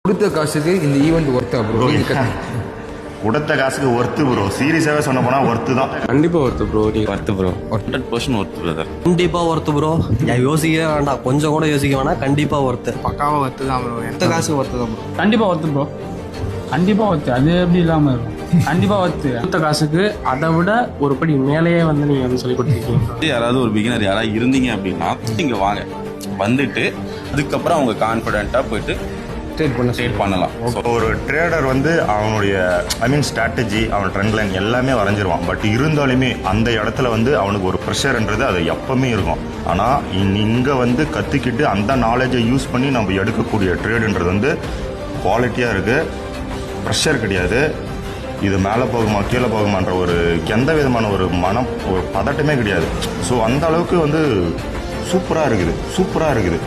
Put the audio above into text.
கொடுத்த காசுக்கு இந்த ஈவெண்ட் ஒர்த்தா ப்ரோ? கொடுத்த காசுக்கு ஒர்த்து ப்ரோ. சீரியஸாகவே சொன்ன போனால் ஒர்த்து தான். கண்டிப்பாக worth bro. Worth bro. 100% worth brother. கண்டிப்பாக ஒர்த்து ப்ரோ. யோசிக்கவே வேண்டாம், கொஞ்சம் கூட யோசிக்க வேணாம். கண்டிப்பாக ஒர்த்து. பக்காவாக ஒர்த்து தான் ப்ரோ. எந்த காசுக்கு ஒர்த்து தான் ப்ரோ. கண்டிப்பாக ஒர்த்து ப்ரோ. கண்டிப்பாக ஒர்த்து. அது எப்படி இல்லாமல் இருக்கும். கண்டிப்பாக ஒர்த்து. கொடுத்த காசுக்கு அதை விட ஒரு படி மேலேயே வந்து நீங்கள் வந்து சொல்லி கொடுத்துருக்கீங்க. யாராவது ஒரு பிகினர் யாராவது இருந்தீங்க அப்படின்னா இங்கே வாங்க, வந்துட்டு அதுக்கப்புறம் அவங்க கான்ஃபிடென்ட்டாக போயிட்டு ட்ரேட் பண்ணலாம். ஒரு ட்ரேடர் வந்து அவனுடைய ஸ்ட்ராட்டஜி, அவன் ட்ரெண்ட் லைன் எல்லாமே வரைஞ்சிருவான். பட் இருந்தாலுமே அந்த இடத்துல வந்து அவனுக்கு ஒரு ப்ரெஷர்ன்றது அது எப்பவுமே இருக்கும். ஆனால் இங்கே வந்து கற்றுக்கிட்டு அந்த நாலேஜை யூஸ் பண்ணி நம்ம எடுக்கக்கூடிய ட்ரேடுன்றது வந்து குவாலிட்டியாக இருக்குது. ப்ரெஷர் கிடையாது. இது மேலே போகுமா கீழே போகுமான்ற ஒரு எந்த விதமான ஒரு மனம், ஒரு பதட்டமே கிடையாது. ஸோ அந்த அளவுக்கு வந்து சூப்பராக இருக்குது.